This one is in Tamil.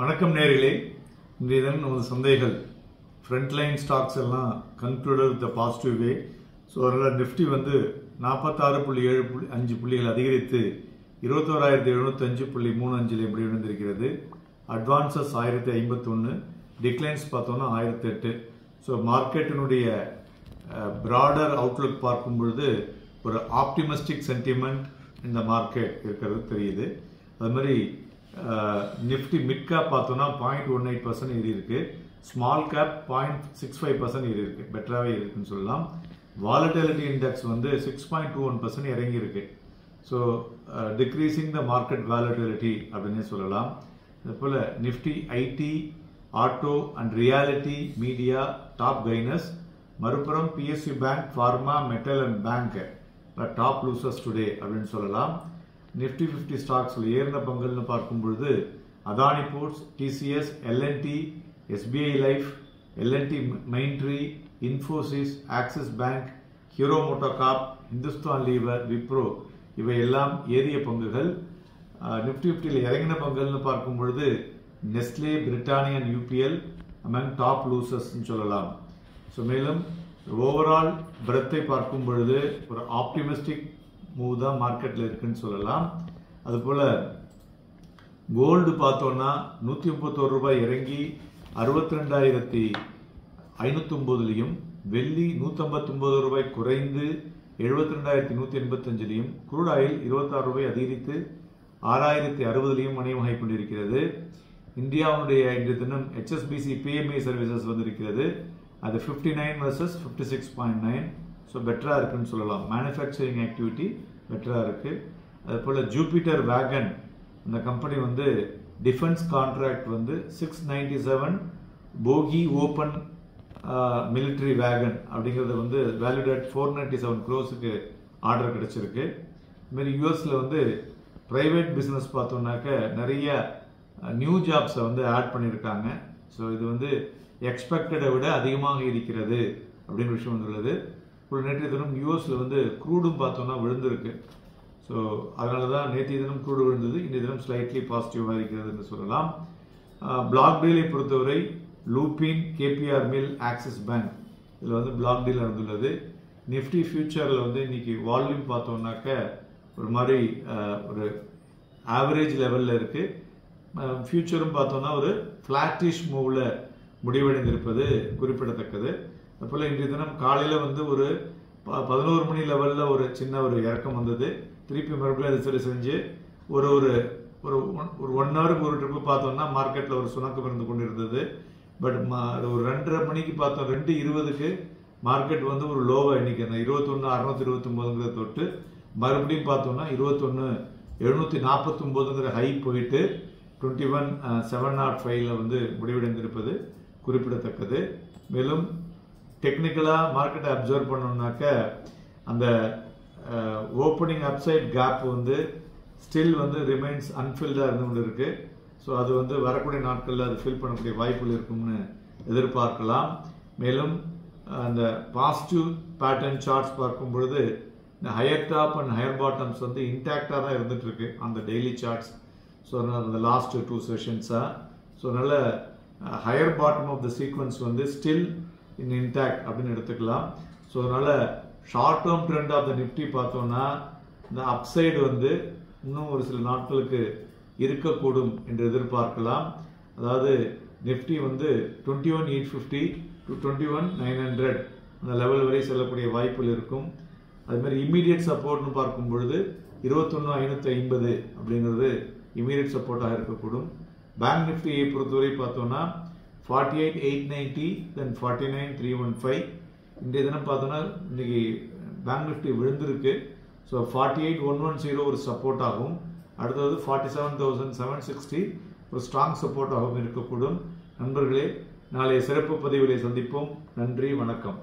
வணக்கம் நேயர்களே. இன்றைய தினம் நமது சந்தைகள் ஃப்ரண்ட்லைன் ஸ்டாக்ஸ் எல்லாம் concluded with positive way. So அதனால் நிஃப்டி வந்து 46.75 புள்ளிகள் அதிகரித்து 21,705.35 முடிவடைந்திருக்கிறது. அட்வான்சஸ் 1051, டிக்ளைன்ஸ் பார்த்தோம்னா 1008. ஸோ மார்க்கெட்டினுடைய ப்ராடர் அவுட்லுக் பார்க்கும் பொழுது ஒரு ஆப்டிமிஸ்டிக் சென்டிமெண்ட் இந்த மார்க்கெட் இருக்கிறது தெரியுது. அது மாதிரி நிஃப்டி மிட் கேப் பார்த்தோம்னா 0.18% ஏறி இருக்கு, ஸ்மால் கேப் 0.65% ஏறி இருக்கு, பெட்டராகவே இருக்குன்னு சொல்லலாம். வாலட்டிலிட்டி இண்டெக்ஸ் வந்து 6.21% இறங்கி இருக்கு. So decreasing the market volatility அப்படின்னே சொல்லலாம். அதுபோல் Nifty IT, auto and realty media top gainers. மறுபுறம் PSU bank, pharma, metal and bank top losers today அப்படின்னு சொல்லலாம். நிஃப்டி 50 ஸ்டாக்ஸில் ஏறின பங்குன்னு பார்க்கும் பொழுது அதானி போர்ட்ஸ், டிசிஎஸ், எல்என்டி, எஸ்பிஐ லைஃப், எல்என்டி மெயின்ட்ரி, இன்ஃபோசிஸ், ஆக்சிஸ் பேங்க், ஹீரோ மோட்டோகார்ப், இந்துஸ்தான் லீவர், விப்ரோ இவையெல்லாம் ஏறிய பங்குகள். நிஃப்டி 50ல் இறங்கின பங்குகள்னு பார்க்கும் பொழுது Nestle, Britannia and UPL among top லூசர்ஸ்ன்னு சொல்லலாம். ஸோ மேலும் ஓவரால் பிரத்தை பார்க்கும் பொழுது ஒரு ஆப்டிமிஸ்டிக் மூவ் தான் மார்க்கெட்டில் இருக்குன்னு சொல்லலாம். அதுபோல் கோல்டு பார்த்தோன்னா 131 ரூபாய் இறங்கி 62,509, வெள்ளி 159 ரூபாய் குறைந்து 72,185, குரூட் ஆயில் 26 ரூபாய் அதிகரித்து 6,060 வணிகமாகி கொண்டிருக்கிறது. இந்தியாவுடைய இன்றைய தினம் HSBC PMI சர்வீசஸ் வந்திருக்கிறது. அது 59 versus 56.9. ஸோ பெட்டராக இருக்குன்னு சொல்லலாம். மேனுஃபேக்சரிங் ஆக்டிவிட்டி பெட்டராக இருக்குது. அதுபோல் ஜூபிட்டர் வேகன் அந்த கம்பெனி வந்து டிஃபென்ஸ் கான்ட்ராக்ட் வந்து 697 போகி ஓப்பன் மிலிட்ரி வேகன் அப்படிங்கிறது வந்து வேல்யூட் அட் 497 crores ஆர்டர் கிடைச்சிருக்கு. இதுமாரி யூஎஸில் வந்து ப்ரைவேட் பிஸ்னஸ் பார்த்தோம்னாக்க நிறைய நியூ ஜாப்ஸை வந்து ஆட் பண்ணியிருக்காங்க. ஸோ இது வந்து எக்ஸ்பெக்டடை விட அதிகமாக இருக்கிறது அப்படின்னு விஷயம் வந்துள்ளது. ஒரு நேற்றைய தினம் யூஎஸில் வந்து க்ரூடும் பார்த்தோம்னா விழுந்திருக்கு. ஸோ அதனால தான் நேற்றைய தினம் க்ரூடு விழுந்தது, இன்றைய தினம் ஸ்லைட்லி பாசிட்டிவாக இருக்கிறது என்று சொல்லலாம். பிளாக் டீலை பொறுத்தவரை Lupin, KPR mill, axis bank இதில் வந்து பிளாக் டீல் நடந்துள்ளது. நிஃப்டி ஃபியூச்சரில் வந்து இன்னைக்கு வால்யூம் பார்த்தோம்னாக்க ஒரு மாதிரி ஒரு ஆவரேஜ் லெவலில் இருக்குது. ஃபியூச்சரும் பார்த்தோம்னா ஒரு ஃப்ளாட்டிஷ் மூவில் முடிவடைந்திருப்பது குறிப்பிடத்தக்கது. அதுபோல் இன்றைய தினம் காலையில் வந்து ஒரு 11 மணி லெவலில் ஒரு சின்ன ஒரு இறக்கம் வந்தது. திருப்பி மறுபடியும் அது சரி செஞ்சு ஒரு ஒரு ஒரு 1 ஹவருக்கு ஒரு ட்ரிப்பு பார்த்தோம்னா மார்க்கெட்டில் ஒரு சுணக்கம் இருந்து கொண்டு இருந்தது. பட் ஒரு 2:30 மணிக்கு பார்த்தோம், 2:20க்கு மார்க்கெட் வந்து ஒரு லோவாக இன்னைக்கு அந்த 21,629 தொட்டு மறுபடியும் பார்த்தோம்னா 21,749 ஹை போயிட்டு 21,705 வந்து முடிவடைந்திருப்பது குறிப்பிடத்தக்கது. மேலும் டெக்னிக்கலாக மார்க்கெட்டை அப்சர்வ் பண்ணோம்னாக்க அந்த ஓப்பனிங் அப்சைட் கேப் வந்து ஸ்டில் வந்து ரிமைன்ஸ் அன்ஃபில்டாக இருந்து கொண்டு இருக்கு. ஸோ அது வந்து வரக்கூடிய நாட்களில் அது ஃபில் பண்ணக்கூடிய வாய்ப்புகள் இருக்கும்னு எதிர்பார்க்கலாம். மேலும் அந்த பாசிட்டிவ் பேட்டர்ன் சார்ட்ஸ் பார்க்கும் பொழுது இந்த higher top and higher bottoms வந்து இன்டாக்டாக தான் இருந்துட்டு இருக்கு அந்த டெய்லி சார்ட்ஸ். ஸோ அந்த லாஸ்ட் 2 செஷன்ஸாக. ஸோ அதனால் higher bottom of the sequence வந்து ஸ்டில் இன் இன்டாக்ட் அப்படின்னு எடுத்துக்கலாம். ஸோ அதனால் short term trend of the Nifty பார்த்தோம்னா இந்த அப்சைடு வந்து இன்னும் ஒரு சில நாட்களுக்கு இருக்கக்கூடும் என்று எதிர்பார்க்கலாம். அதாவது நிஃப்டி வந்து 21,850 to 21,900 அந்த லெவல் வரை செல்லக்கூடிய வாய்ப்புகள் இருக்கும். அதுமாதிரி இம்மீடியட் சப்போர்ட்னு பார்க்கும் பொழுது 21,550 அப்படிங்கிறது இம்மீடியட் சப்போர்ட்டாக இருக்கக்கூடும். பேங்க் நிஃப்டியை பொறுத்தவரை பார்த்தோம்னா 48,890 தென் 49,315. இன்றைய தினம் பார்த்தோம்னா இன்னைக்கு பேங்க் நிஃப்டி விழுந்திருக்கு. ஸோ 48,110 ஒரு சப்போர்ட் ஆகும். அடுத்தது 47,760 ஒரு ஸ்ட்ராங் சப்போர்ட் ஆகவும் இருக்கக்கூடும். நண்பர்களே, நாளைய சிறப்பு பதிவிலே சந்திப்போம். நன்றி, வணக்கம்.